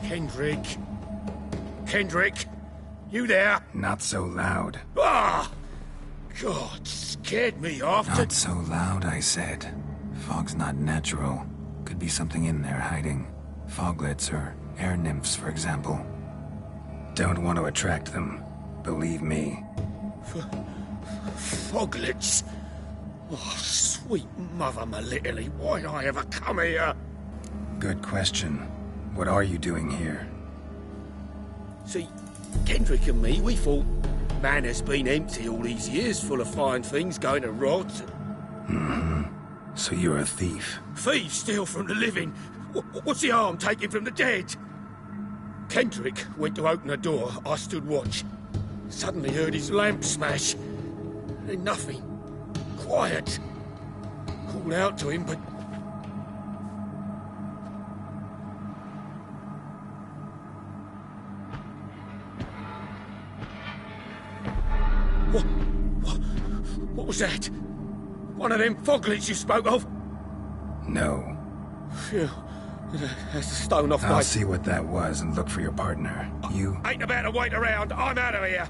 Kendrick? Kendrick? You there? Not so loud. Ah! God, scared me off. Not so loud, I said. Fog's not natural. Could be something in there hiding. Foglets or air nymphs, for example. Don't want to attract them. Believe me. Foglets? Oh, sweet mother Melitterly, why'd I ever come here? Good question. What are you doing here? See, Kendrick and me, we thought man has been empty all these years, full of fine things going to rot. Mm-hmm. So you're a thief? Thieves steal from the living. What's the harm taking from the dead? Kendrick went to open a door. I stood watch. Suddenly heard his lamp smash. Then nothing. Quiet. Called out to him, but... What was that? One of them foglets you spoke of? No. Phew. That's a stone off my... I'll see what that was and look for your partner. You... Ain't about to wait around. I'm out of here.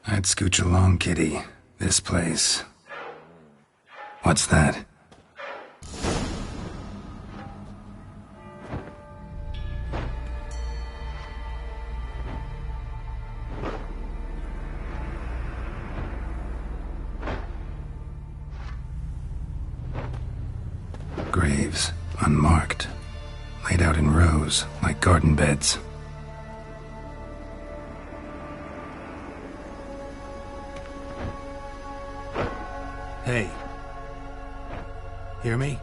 I'd scooch along, kitty. This place. What's that? Graves, unmarked. Laid out in rows, like garden beds. Hey. Hear me?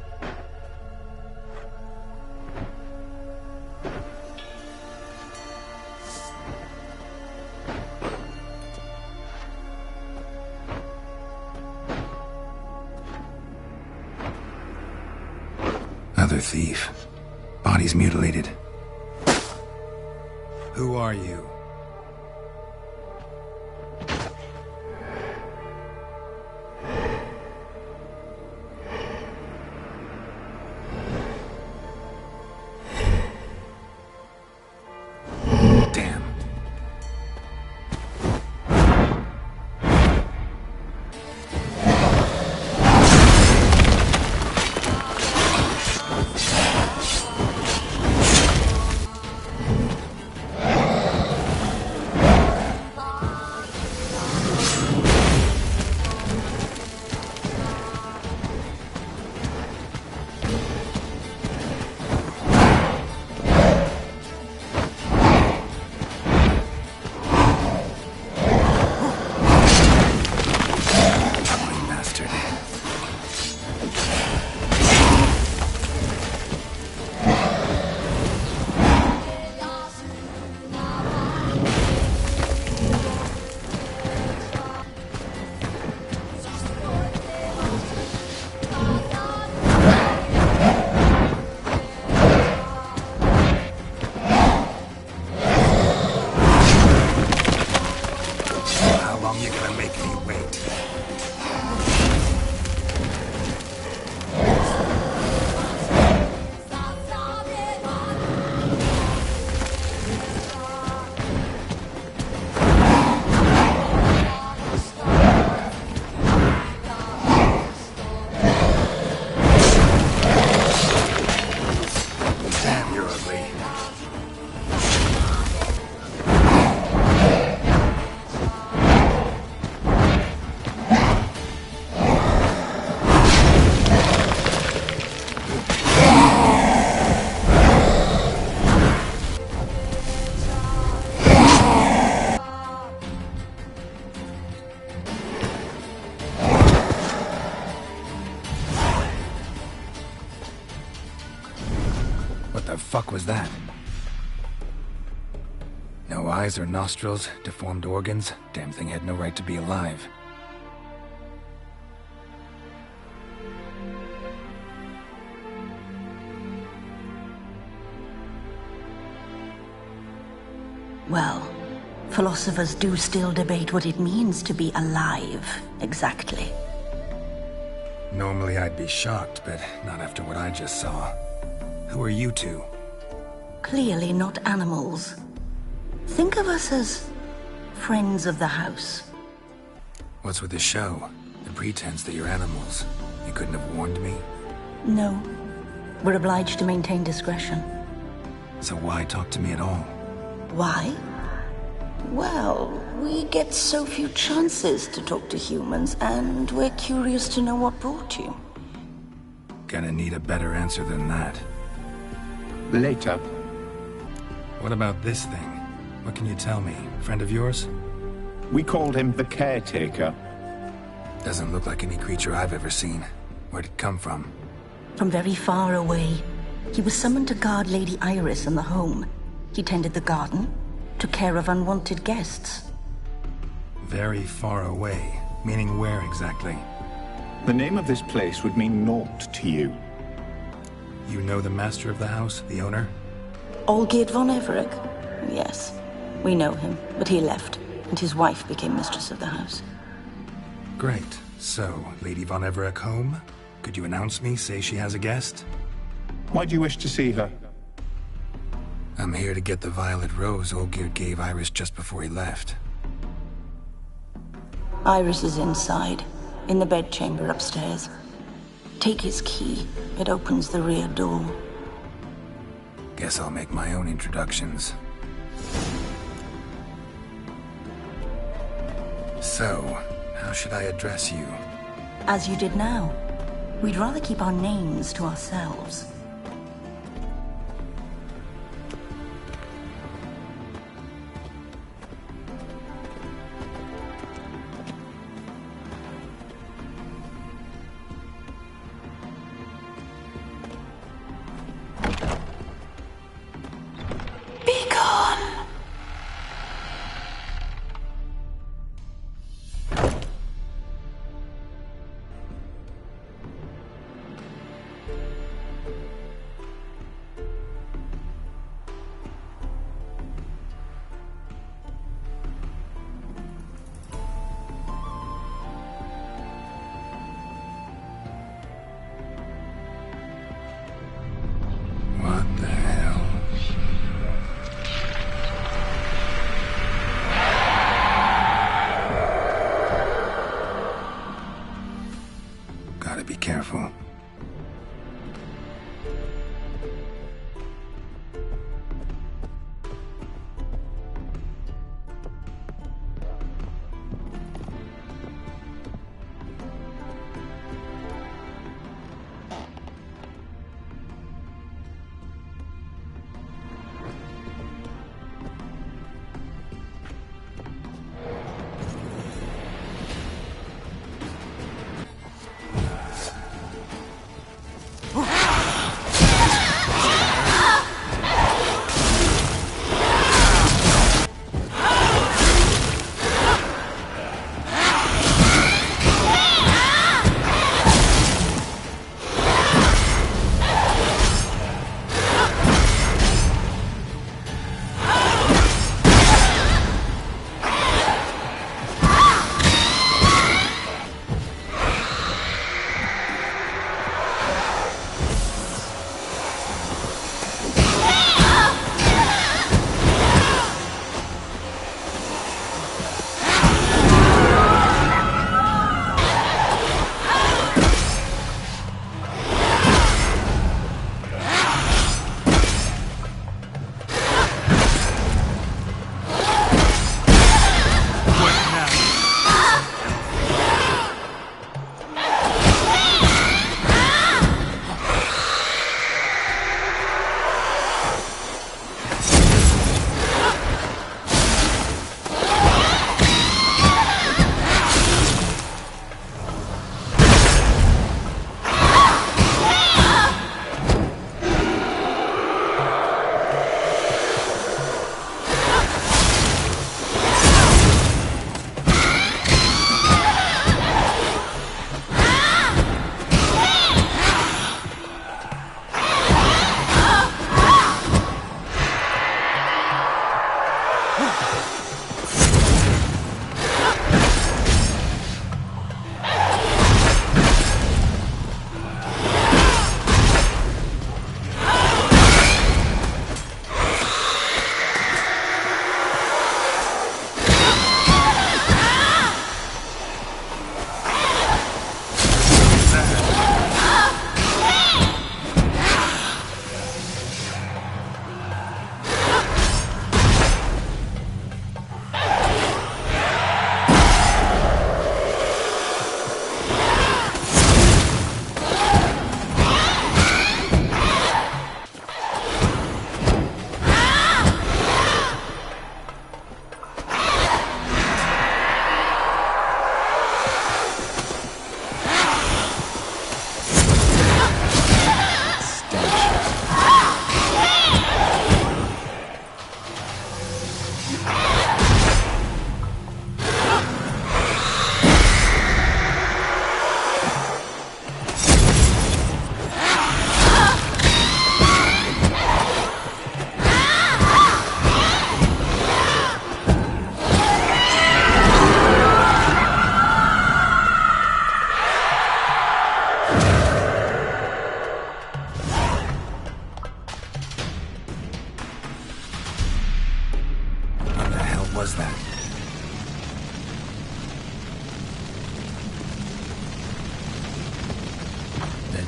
Another thief. Bodies mutilated. Who are you? What the fuck was that? No eyes or nostrils, deformed organs. Damn thing had no right to be alive. Well, Philosophers do still debate what it means to be alive, exactly. Normally I'd be shocked, but not after what I just saw. Who are you two? Clearly not animals. Think of us as friends of the house. What's with the show? The pretense that you're animals. You couldn't have warned me? No. We're obliged to maintain discretion. So why talk to me at all? Why? Well, we get so few chances to talk to humans, and we're curious to know what brought you. Gonna need a better answer than that. Later. What about this thing? What can you tell me? Friend of yours? We called him the Caretaker. Doesn't look like any creature I've ever seen. Where'd it come from? From very far away. He was summoned to guard Lady Iris and the home. He tended the garden, took care of unwanted guests. Very far away. Meaning where exactly? The name of this place would mean naught to you. You know the master of the house, the owner? Olgierd von Everec? Yes. We know him, but he left, and his wife became mistress of the house. Great. So, Lady von Everec home? Could you announce me, say she has a guest? Why do you wish to see her? I'm here to get the violet rose Olgierd gave Iris just before he left. Iris is inside, in the bedchamber upstairs. Take his key. It opens the rear door. Guess I'll make my own introductions. So, how should I address you? As you did now. We'd rather keep our names to ourselves. Be gone! What the hell? Gotta be careful.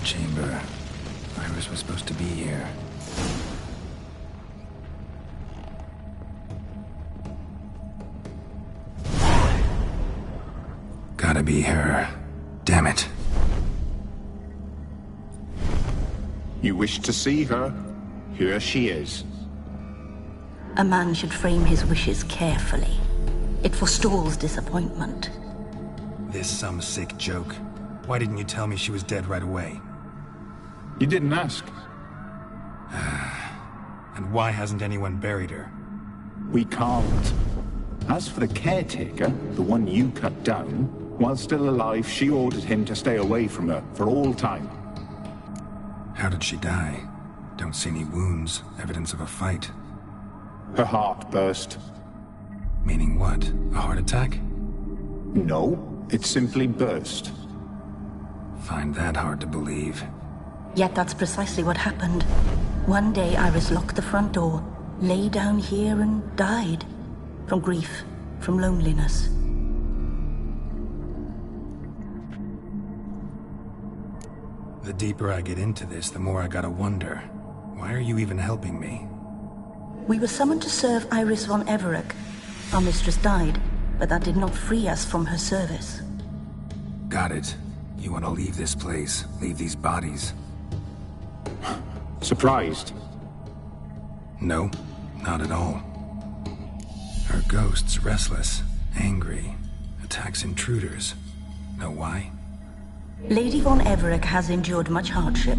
chamber. Iris was supposed to be here. Gotta be her. Damn it. You wish to see her? Here she is. A man should frame his wishes carefully. It forestalls disappointment. This some sick joke. Why didn't you tell me she was dead right away? You didn't ask. And why hasn't anyone buried her? We can't. As for the caretaker, the one you cut down, while still alive, she ordered him to stay away from her for all time. How did she die? Don't see any wounds, evidence of a fight. Her heart burst. Meaning what? A heart attack? No, it simply burst. Find that hard to believe. Yet that's precisely what happened. One day Iris locked the front door, lay down here and died. From grief, from loneliness. The deeper I get into this, the more I gotta wonder. Why are you even helping me? We were summoned to serve Iris von Everec. Our mistress died, but that did not free us from her service. Got it. You want to leave this place, leave these bodies? Surprised? No, not at all. Her ghost's restless, angry, attacks intruders. Know why? Lady von Everec has endured much hardship.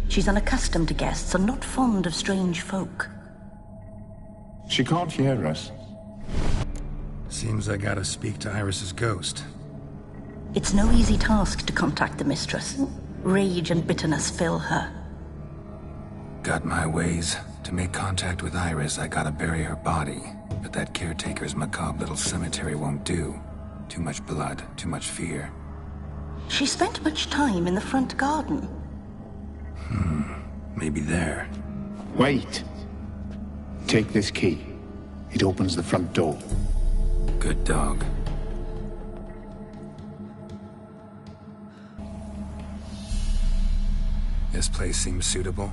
She's unaccustomed to guests and not fond of strange folk. She can't hear us. Seems I gotta speak to Iris's ghost. It's no easy task to contact the mistress. Rage and bitterness fill her. Got my ways. To make contact with Iris, I gotta bury her body. But that caretaker's macabre little cemetery won't do. Too much blood, too much fear. She spent much time in the front garden. Maybe there. Wait. Take this key. It opens the front door. Good dog. This place seems suitable.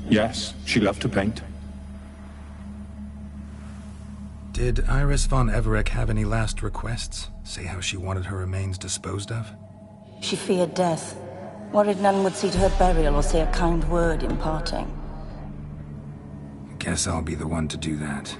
Yes, she loved to paint. Did Iris von Everec have any last requests? Say how she wanted her remains disposed of? She feared death. Worried none would see to her burial or say a kind word in parting. Guess I'll be the one to do that.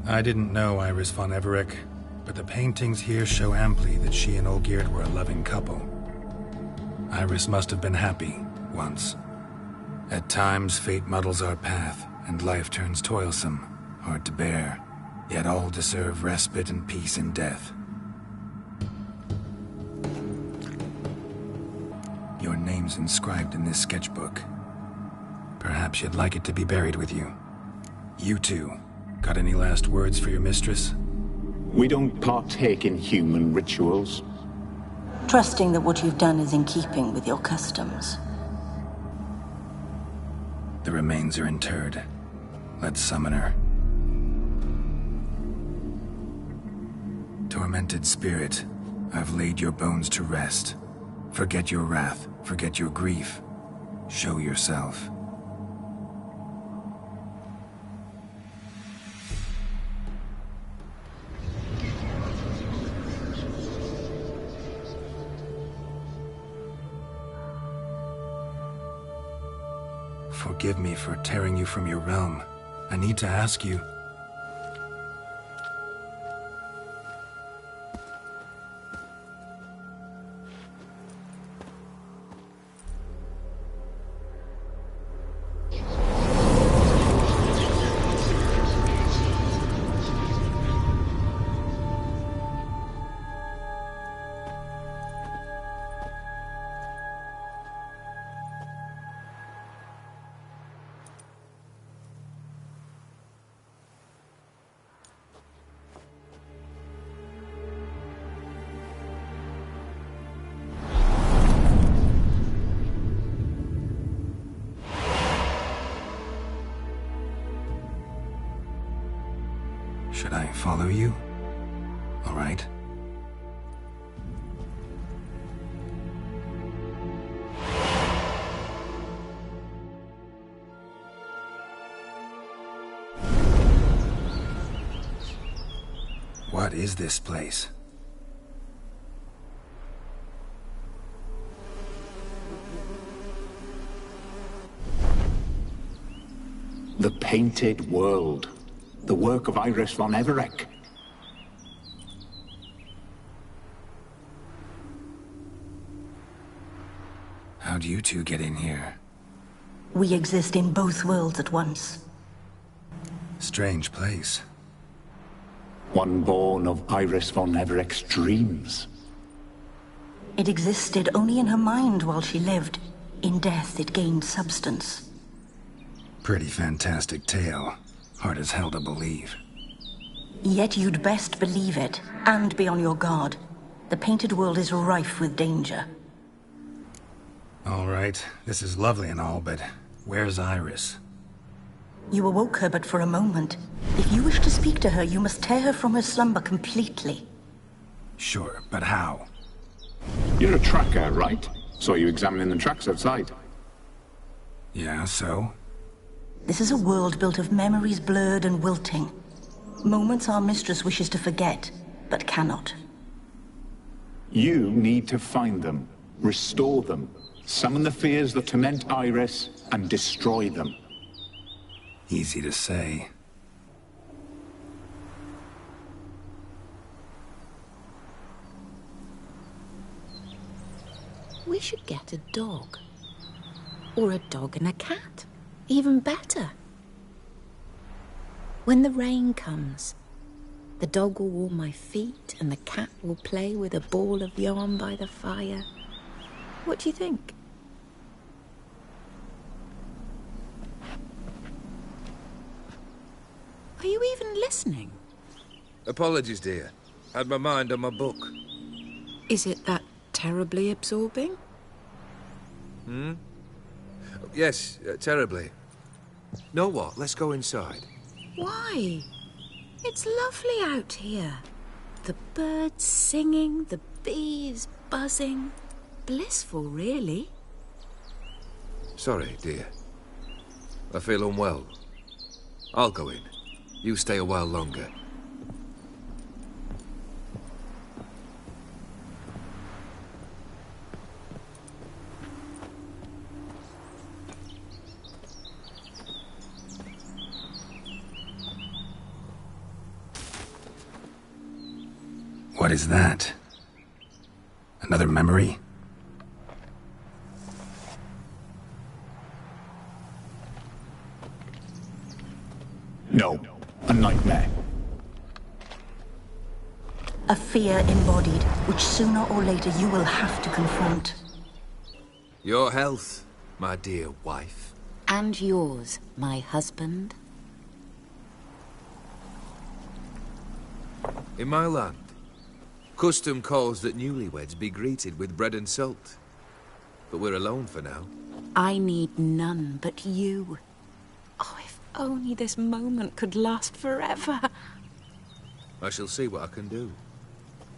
I didn't know Iris von Everec, but the paintings here show amply that she and Olgierd were a loving couple. Iris must have been happy, once. At times, fate muddles our path, and life turns toilsome, hard to bear. Yet all deserve respite and peace in death. Your name's inscribed in this sketchbook. Perhaps you'd like it to be buried with you. You two, got any last words for your mistress? We don't partake in human rituals. Trusting that what you've done is in keeping with your customs. The remains are interred. Let's summon her. Tormented spirit, I've laid your bones to rest. Forget your wrath, forget your grief. Show yourself. Forgive me for tearing you from your realm. I need to ask you. follow you? All right. What is this place? The Painted World. The work of Iris von Everec. How'd you two get in here? We exist in both worlds at once. Strange place. One born of Iris von Everec's dreams. It existed only in her mind while she lived. In death, it gained substance. Pretty fantastic tale. Hard as hell to believe. Yet you'd best believe it, and be on your guard. The Painted World is rife with danger. All right, this is lovely and all, but where's Iris? You awoke her but for a moment. If you wish to speak to her, you must tear her from her slumber completely. Sure, but how? You're a tracker, right? Saw you examining the tracks outside. Yeah, so? This is a world built of memories blurred and wilting. Moments our mistress wishes to forget, but cannot. You need to find them, restore them, summon the fears that torment Iris, and destroy them. Easy to say. We should get a dog. Or a dog and a cat. Even better. When the rain comes, the dog will warm my feet and the cat will play with a ball of yarn by the fire. What do you think? Are you even listening? Apologies, dear. Had my mind on my book. Is it that terribly absorbing? Yes, terribly. Know what? Let's go inside. Why? It's lovely out here. The birds singing, the bees buzzing. Blissful, really. Sorry, dear. I feel unwell. I'll go in. You stay a while longer. What is that? Another memory? No, a nightmare. A fear embodied, which sooner or later you will have to confront. Your health, my dear wife. And yours, my husband. In my land, custom calls that newlyweds be greeted with bread and salt. But we're alone for now. I need none but you. Oh, if only this moment could last forever. I shall see what I can do.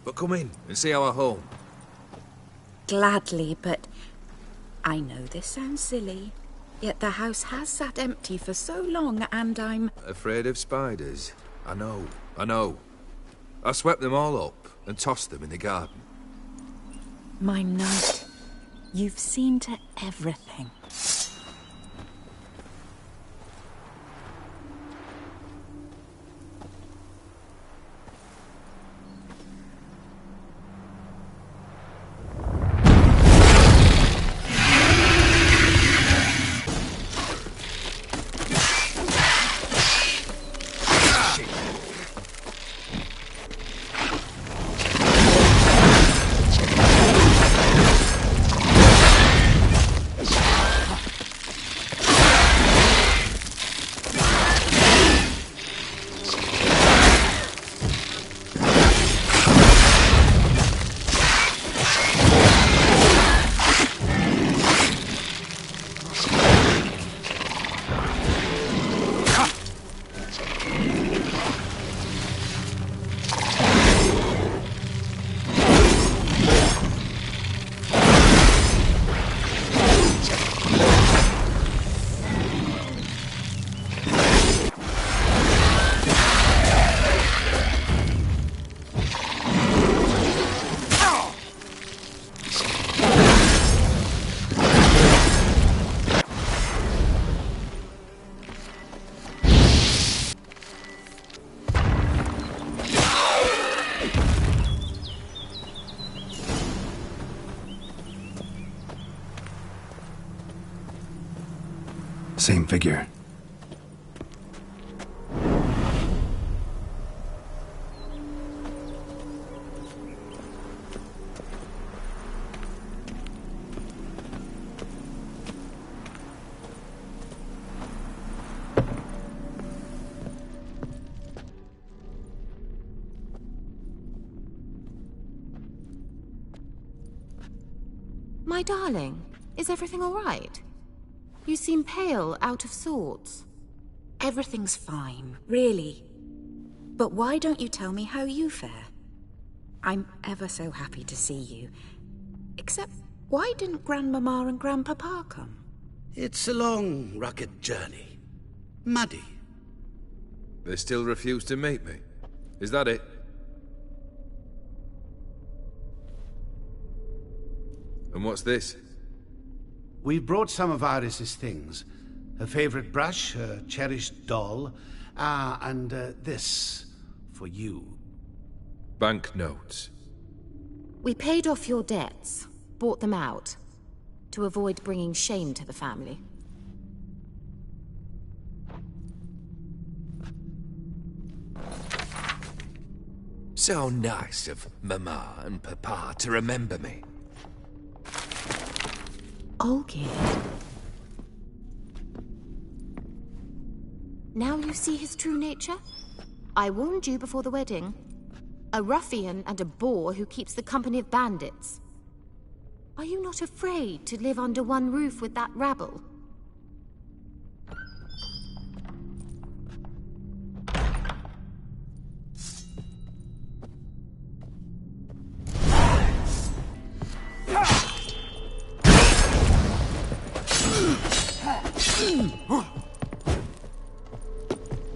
But come in and see our home. Gladly, but I know this sounds silly, yet the house has sat empty for so long and I'm... Afraid of spiders? I know. I swept them all up and tossed them in the garden. My knight, you've seen to everything. Same figure. My darling, is everything all right? You seem pale, out of sorts. Everything's fine, really. But why don't you tell me how you fare? I'm ever so happy to see you. Except, why didn't Grandmama and Grandpapa come? It's a long, rugged journey. Muddy. They still refuse to meet me. Is that it? And what's this? We brought some of Iris's things. Her favorite brush, her cherished doll, and this for you. Banknotes. We paid off your debts, bought them out, to avoid bringing shame to the family. So nice of Mama and Papa to remember me. Olgierd. Now you see his true nature? I warned you before the wedding. A ruffian and a boor who keeps the company of bandits. Are you not afraid to live under one roof with that rabble?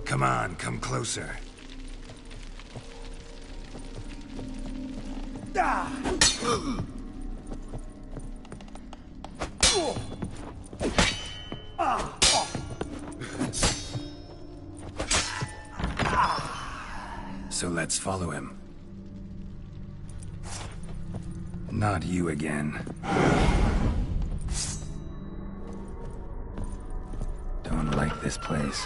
Come on, come closer. So let's follow him. Not you again. Don't like this place.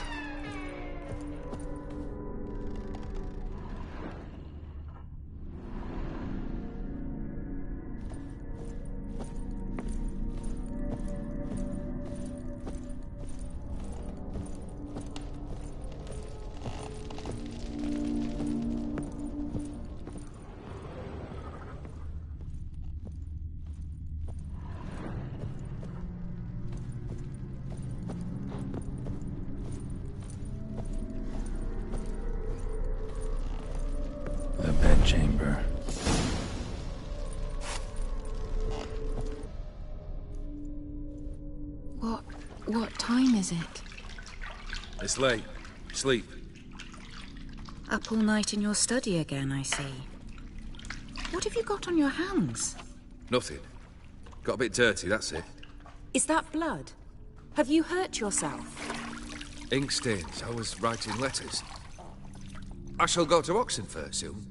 The bedchamber. What time is it? It's late. Sleep. Up all night in your study again, I see. What have you got on your hands? Nothing. Got a bit dirty, that's it. Is that blood? Have you hurt yourself? Ink stains. I was writing letters. I shall go to Oxenfurt soon.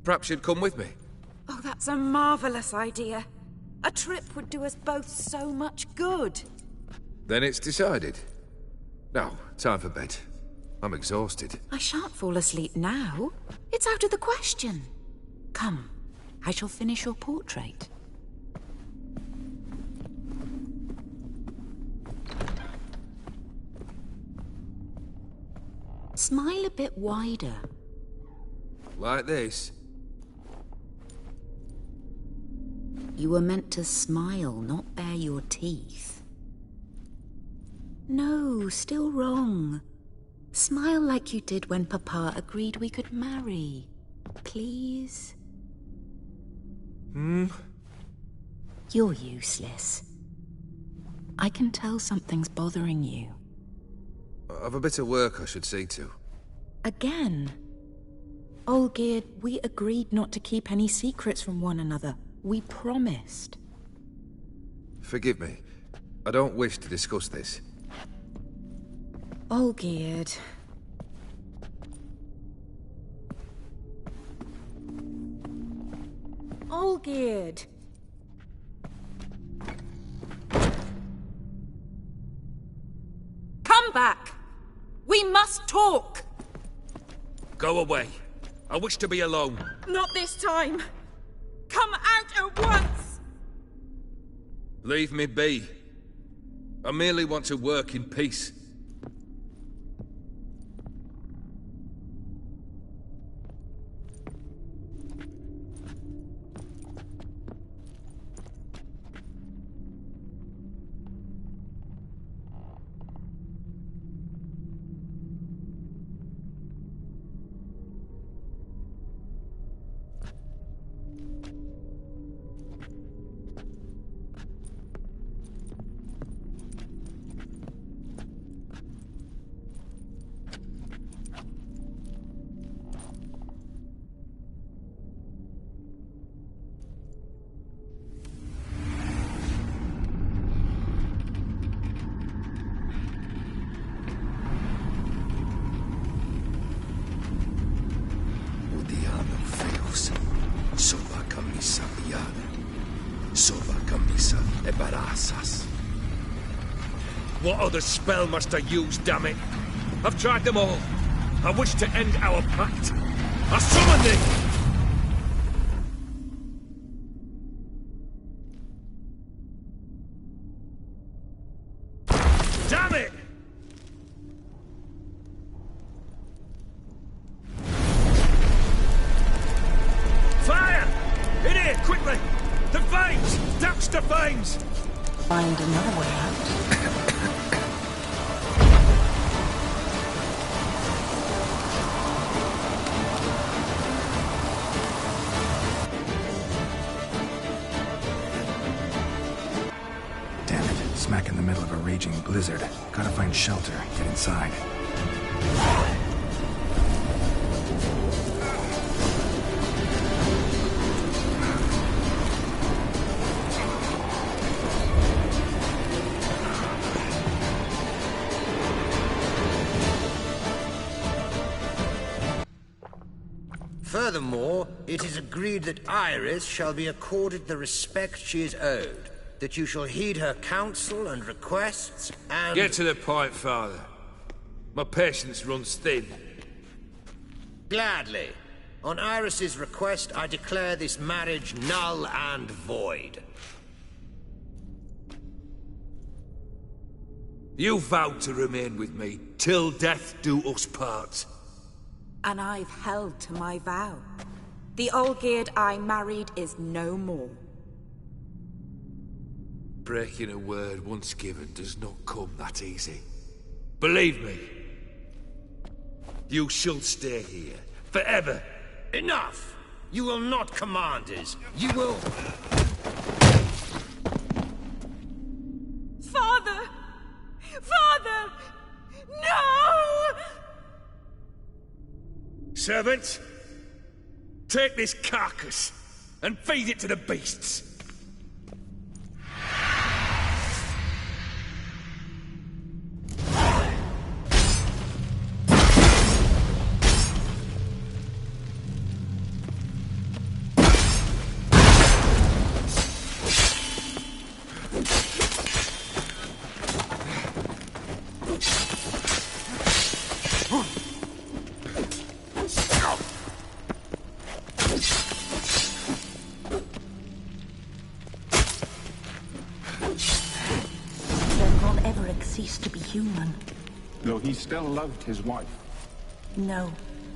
Perhaps you'd come with me. Oh, that's a marvellous idea. A trip would do us both so much good. Then it's decided. Now, time for bed. I'm exhausted. I shan't fall asleep now. It's out of the question. Come, I shall finish your portrait. Smile a bit wider. Like this? You were meant to smile, not bare your teeth. No, still wrong. Smile like you did when Papa agreed we could marry. Please? You're useless. I can tell something's bothering you. I've a bit of work I should see to. Again? Olgierd, we agreed not to keep any secrets from one another. We promised. Forgive me. I don't wish to discuss this. Olgierd. Olgierd. back. We must talk. Go away. I wish to be alone. Not this time. Come out at once. Leave me be. I merely want to work in peace. What other spell must I use, damn it? I've tried them all. I wish to end our pact. I summon thee! Damn it! Fire! In here, quickly! The flames! Douse the flames! Find another way out. Damn it, smack in the middle of a raging blizzard. Gotta find shelter, get inside. Furthermore, it is agreed that Iris shall be accorded the respect she is owed, that you shall heed her counsel and requests, and... Get to the point, Father. My patience runs thin. Gladly. On Iris's request, I declare this marriage null and void. You vowed to remain with me, till death do us part. And I've held to my vow. The Olgierd I married is no more. Breaking a word once given does not come that easy. Believe me. You shall stay here, forever. Enough! You will not command us. You will... Father! Father! No! Servant, take this carcass and feed it to the beasts. Ceased to be human. Though he still loved his wife. No,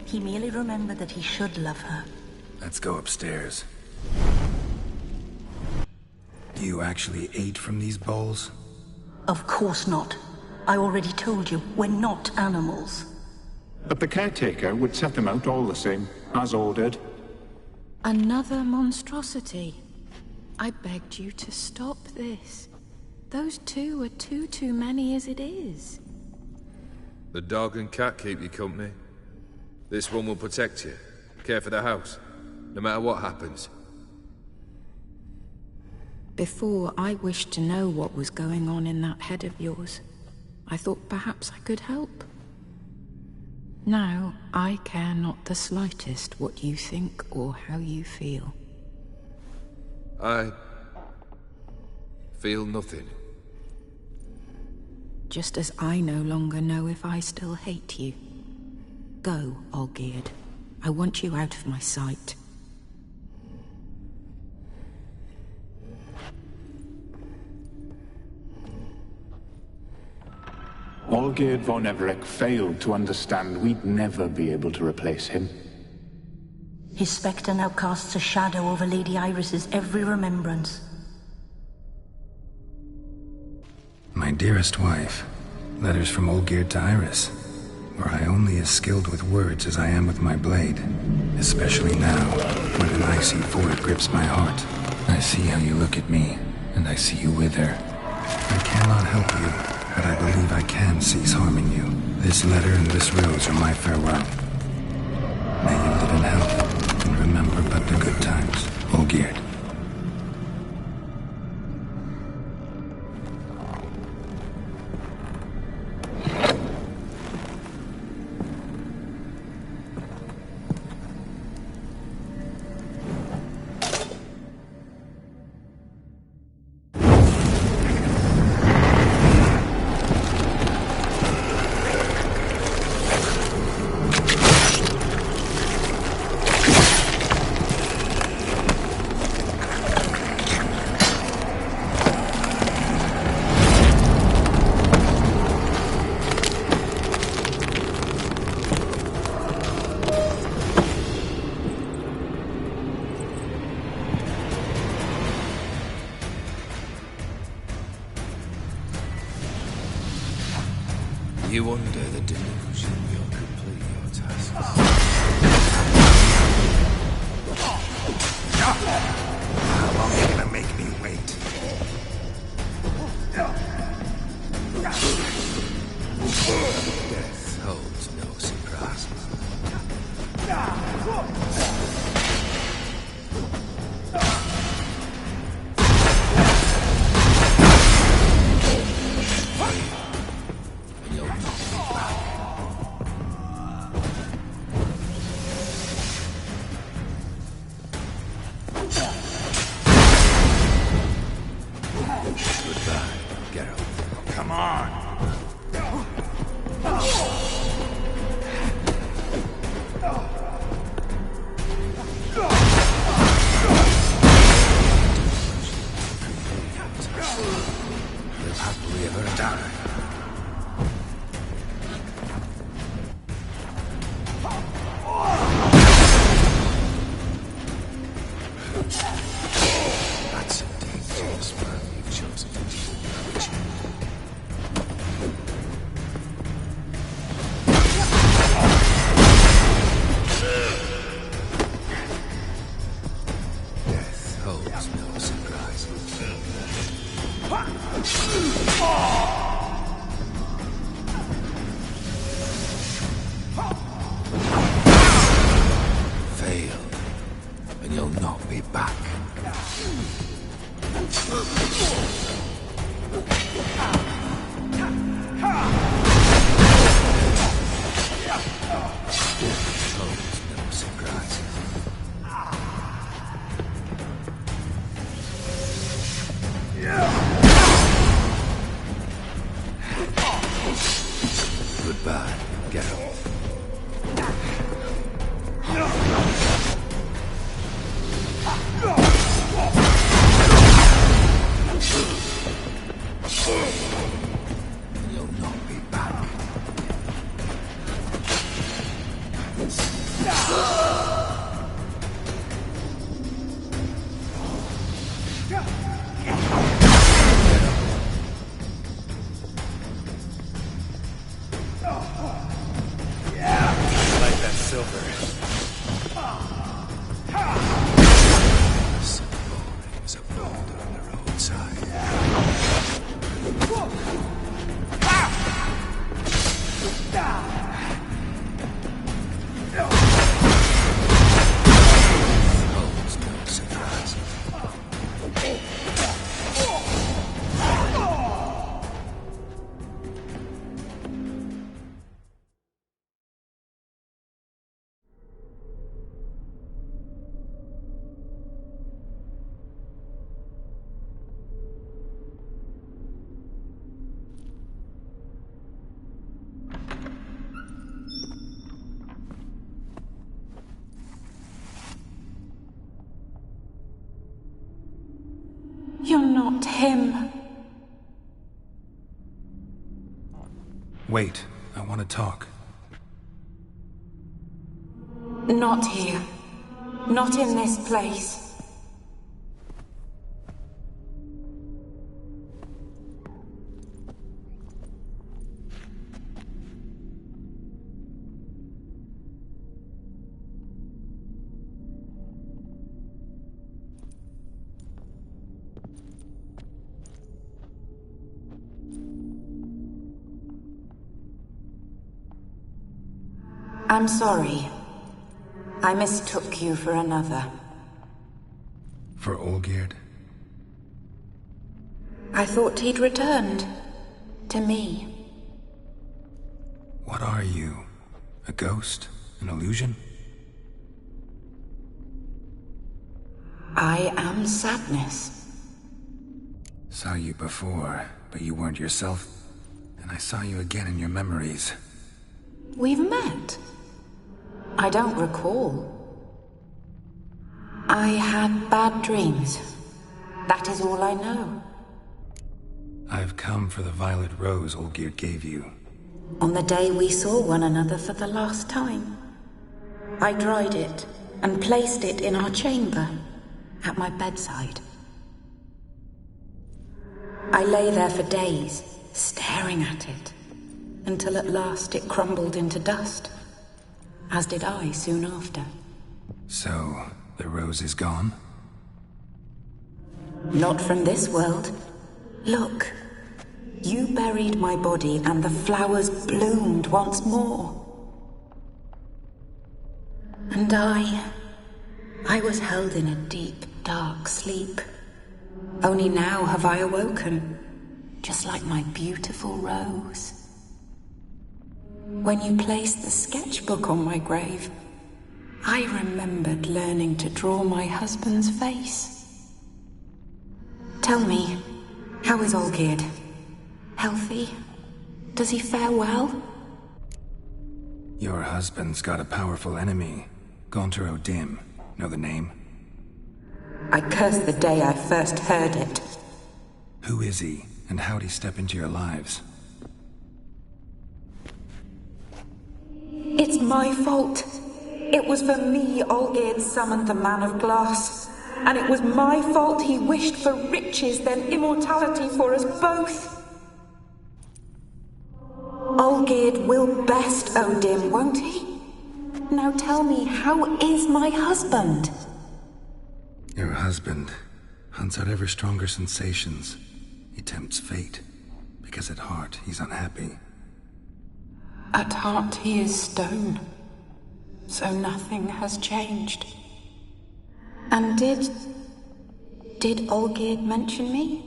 he merely remembered that he should love her. Let's go upstairs. You actually ate from these bowls? Of course not. I already told you, we're not animals. But the caretaker would set them out all the same, as ordered. Another monstrosity. I begged you to stop this. Those two are too many as it is. The dog and cat keep you company. This one will protect you, care for the house, no matter what happens. Before, I wished to know what was going on in that head of yours. I thought perhaps I could help. Now, I care not the slightest what you think or how you feel. I feel nothing. just as I no longer know if I still hate you. Go, Olgierd. I want you out of my sight. Olgierd von Everec failed to understand we'd never be able to replace him. His spectre now casts a shadow over Lady Iris's every remembrance. My dearest wife, letters from Olgierd to Iris. Were I only as skilled with words as I am with my blade, especially now, when an icy void grips my heart. I see how you look at me, and I see you wither. I cannot help you, but I believe I can cease harming you. This letter and this rose are my farewell. May you live in health, and remember but the good times, Olgierd. You under the delusion you'll complete your task. How long are you gonna make me wait? Death holds no surprises. Goodbye, Geralt. Come on! Live happily ever die. That's a dangerous man you've chosen to deal with. Death holds no surprises. Fail, and you'll not be back. Death holds no surprises. You're not him. Wait, I want to talk. Not here. Not in this place. I'm sorry. I mistook you for another. For Olgierd? I thought he'd returned. To me. What are you? A ghost? An illusion? I am sadness. Saw you before, but you weren't yourself. And I saw you again in your memories. We've met. I don't recall. I had bad dreams. That is all I know. I've come for the violet rose Olgierd gave you. On the day we saw one another for the last time, I dried it and placed it in our chamber, at my bedside. I lay there for days, staring at it, until at last it crumbled into dust. As did I soon after. So, the rose is gone? Not from this world. Look. You buried my body and the flowers bloomed once more. And I was held in a deep, dark sleep. Only now have I awoken, just like my beautiful rose. When you placed the sketchbook on my grave, I remembered learning to draw my husband's face. Tell me, how is Olgierd? Healthy? Does he fare well? Your husband's got a powerful enemy. Gaunter O'Dim. Know the name? I curse the day I first heard it. Who is he, and how'd he step into your lives? It's my fault. It was for me Olgierd summoned the Man of Glass. And it was my fault he wished for riches, then immortality for us both. Olgierd will best O'Dim, won't he? Now tell me, how is my husband? Your husband hunts out ever stronger sensations. He tempts fate, because at heart he's unhappy. At heart he is stone, so nothing has changed. And did Olgierd mention me?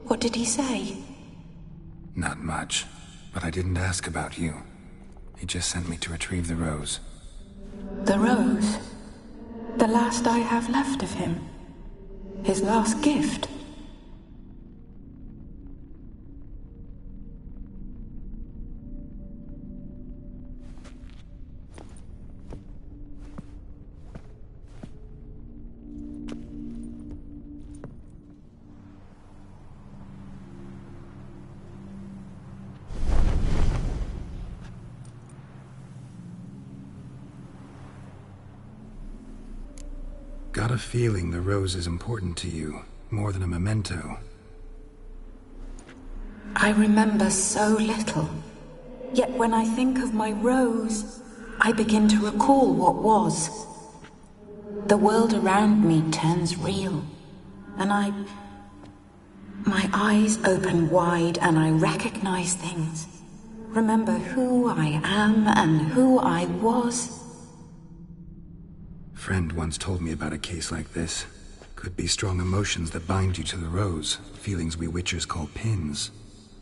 What did he say? Not much, but I didn't ask about you. He just sent me to retrieve the rose. The rose? The last I have left of him? His last gift? Got a feeling the rose is important to you, more than a memento. I remember so little. Yet when I think of my rose, I begin to recall what was. The world around me turns real, and my eyes open wide and I recognize things. Remember who I am and who I was. Friend once told me about a case like this. Could be strong emotions that bind you to the rose, feelings we witchers call pins.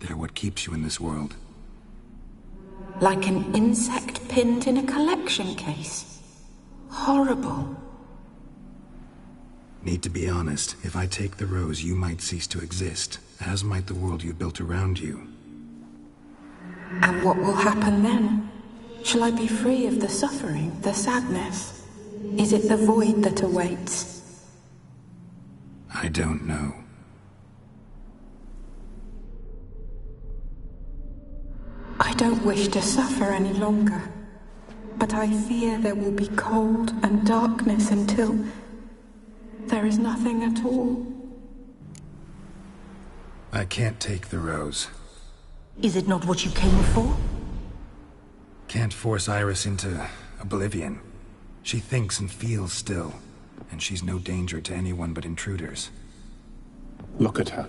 They're what keeps you in this world. Like an insect pinned in a collection case. Horrible. Need to be honest, if I take the rose, you might cease to exist, as might the world you built around you. And what will happen then? Shall I be free of the suffering, the sadness? Is it the void that awaits? I don't know. I don't wish to suffer any longer, but I fear there will be cold and darkness until there is nothing at all. I can't take the rose. Is it not what you came for? Can't force Iris into oblivion. She thinks and feels still, and she's no danger to anyone but intruders. Look at her.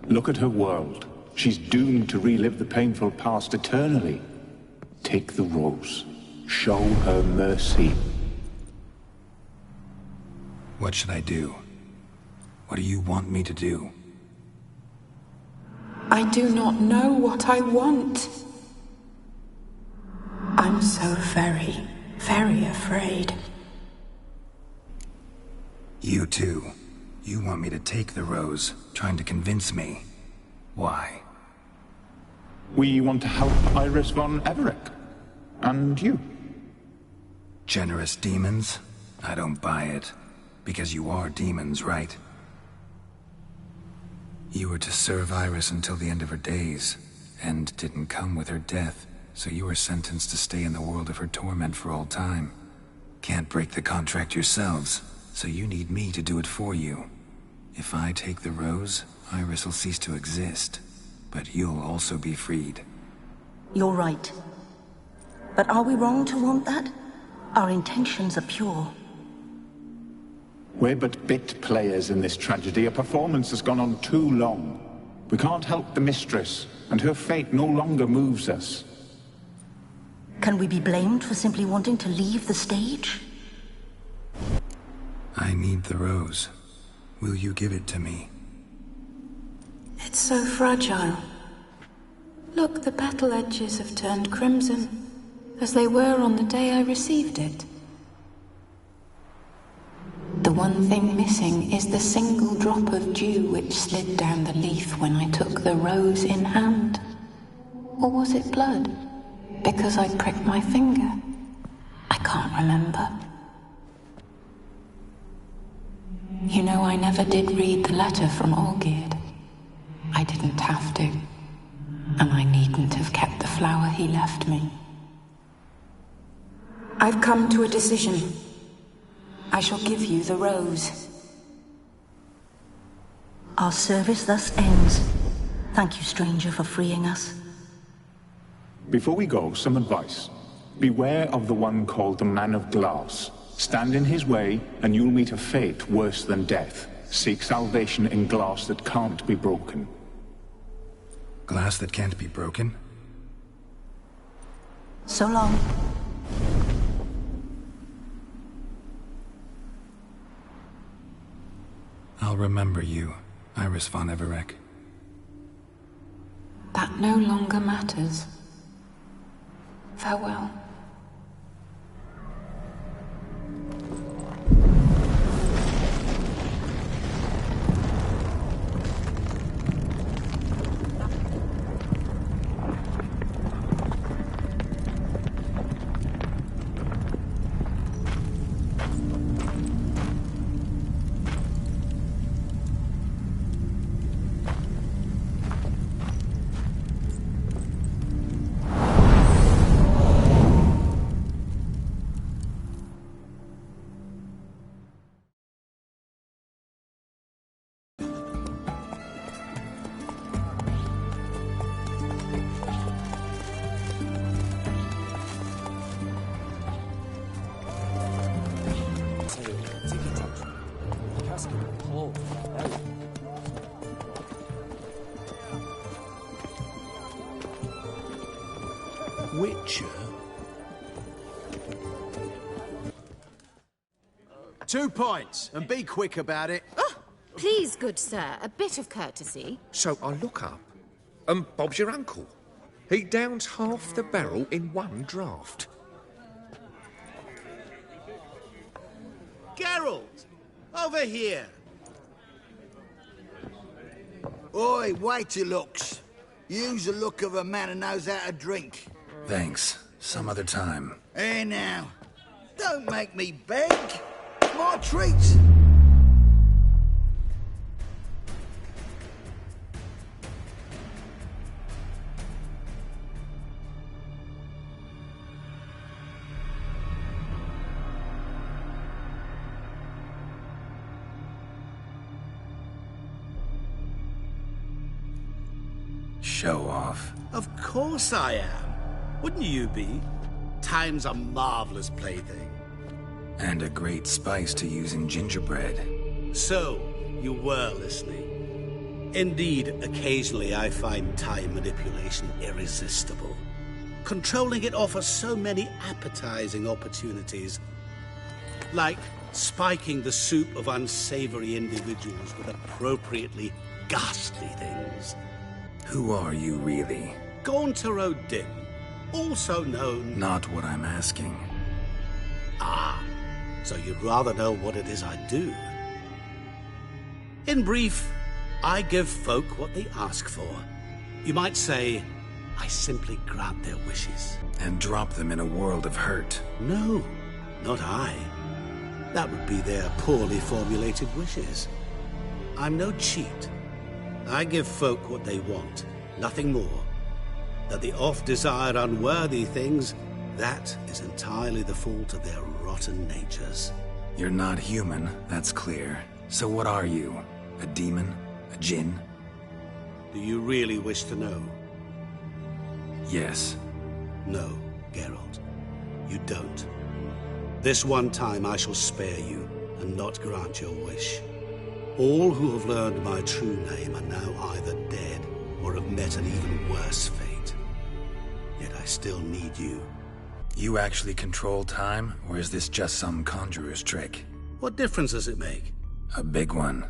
Look at her world. She's doomed to relive the painful past eternally. Take the rose. Show her mercy. What should I do? What do you want me to do? I do not know what I want. I'm so very, very afraid. You too. You want me to take the rose, trying to convince me. Why? We want to help Iris von Everec. And you. Generous demons? I don't buy it. Because you are demons, right? You were to serve Iris until the end of her days. End didn't come with her death, so you were sentenced to stay in the world of her torment for all time. Can't break the contract yourselves, so you need me to do it for you. If I take the rose, Iris will cease to exist, but you'll also be freed. You're right. But are we wrong to want that? Our intentions are pure. We're but bit players in this tragedy. A performance has gone on too long. We can't help the mistress, and her fate no longer moves us. Can we be blamed for simply wanting to leave the stage? I need the rose. Will you give it to me? It's so fragile. Look, the petal edges have turned crimson, as they were on the day I received it. The one thing missing is the single drop of dew which slid down the leaf when I took the rose in hand. Or was it blood? Because I pricked my finger. I can't remember. You know, I never did read the letter from Olgierd. I didn't have to. And I needn't have kept the flower he left me. I've come to a decision. I shall give you the rose. Our service thus ends. Thank you, stranger, for freeing us. Before we go, some advice. Beware of the one called the Man of Glass. Stand in his way, and you'll meet a fate worse than death. Seek salvation in glass that can't be broken. Glass that can't be broken? So long. I'll remember you, Iris von Everec. That no longer matters. Farewell. Witcher? 2 points, and be quick about it. Oh, please, good sir, a bit of courtesy. So I look up, and Bob's your uncle. He downs half the barrel in one draught. Geralt! Over here! Oi, wait your looks. Use the look of a man who knows how to drink. Thanks. Some other time. Here now. Don't make me beg. My treat. Show off. Of course I am. Wouldn't you be? Time's a marvelous plaything. And a great spice to use in gingerbread. So, you were listening. Indeed, occasionally I find time manipulation irresistible. Controlling it offers so many appetizing opportunities. Like spiking the soup of unsavory individuals with appropriately ghastly things. Who are you, really? Gauntero Dim, also known... Not what I'm asking. Ah, so you'd rather know what it is I do. In brief, I give folk what they ask for. You might say, I simply grant their wishes. And drop them in a world of hurt. No, not I. That would be their poorly formulated wishes. I'm no cheat. I give folk what they want, nothing more. That they oft desire unworthy things, that is entirely the fault of their rotten natures. You're not human, that's clear. So what are you? A demon? A djinn? Do you really wish to know? Yes. No, Geralt. You don't. This one time I shall spare you, and not grant your wish. All who have learned my true name are now either dead, or have met an even worse fate. Yet I still need you. You actually control time, or is this just some conjurer's trick? What difference does it make? A big one.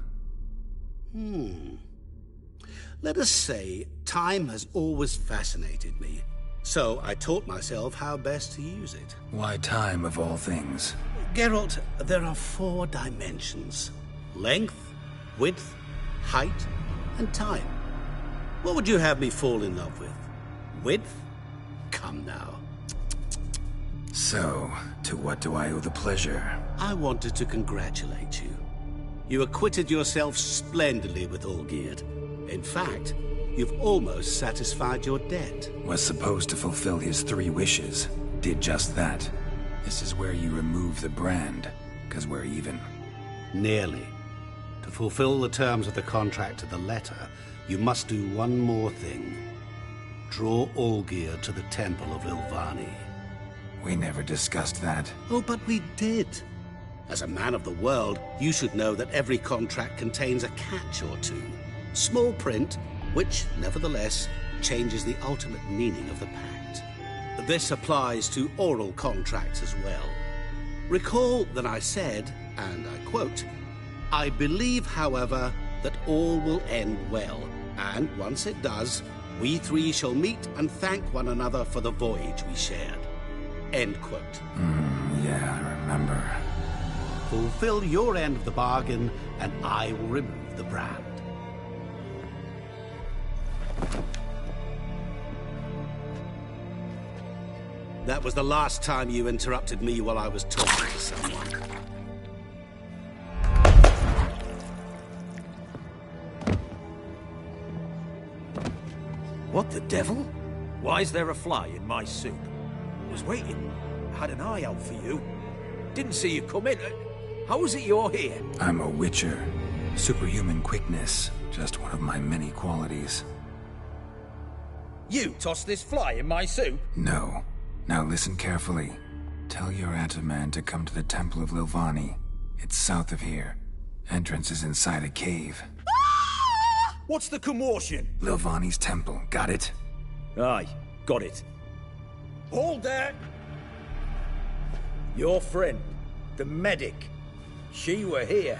Let us say, time has always fascinated me. So I taught myself how best to use it. Why time, of all things? Geralt, there are 4 dimensions. Length, width, height, and time. What would you have me fall in love with? Width? Come now. So, to what do I owe the pleasure? I wanted to congratulate you. You acquitted yourself splendidly with Olgierd. In fact, you've almost satisfied your debt. Was supposed to fulfill his 3 wishes. Did just that. This is where you remove the brand, 'cause we're even. Nearly. To fulfill the terms of the contract to the letter, you must do one more thing. Draw Olgierd to the Temple of Lilvani. We never discussed that. Oh, but we did. As a man of the world, you should know that every contract contains a catch or two. Small print, which, nevertheless, changes the ultimate meaning of the pact. This applies to oral contracts as well. Recall that I said, and I quote, I believe, however, that all will end well, and once it does, we 3 shall meet and thank one another for the voyage we shared. End quote. Yeah, I remember. Fulfill your end of the bargain, and I will remove the brand. That was the last time you interrupted me while I was talking to someone. What the devil? Why is there a fly in my soup? Was waiting. Had an eye out for you. Didn't see you come in. How is it you're here? I'm a witcher. Superhuman quickness, just one of my many qualities. You tossed this fly in my soup? No. Now listen carefully. Tell your Ataman to come to the Temple of Lilvani. It's south of here. Entrance is inside a cave. What's the commotion? Lilvani's temple, got it? Aye, got it. Hold there! Your friend, the medic. She were here.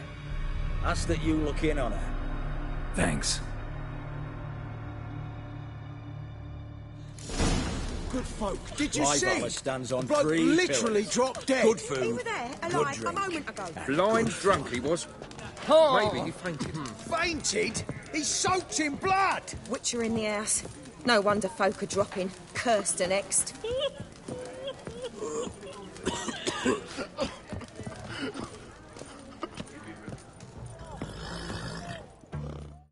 Ask that you look in on her. Thanks. Good folk. Did you My see? brother stands on The bloke 3 literally pillars. dropped dead. Good food. You were there, Good alive, a drink. moment ago. Blind drunk he was. Maybe he fainted. Fainted? He's soaked in blood. Witcher in the house. No wonder folk are dropping. Cursed and exed.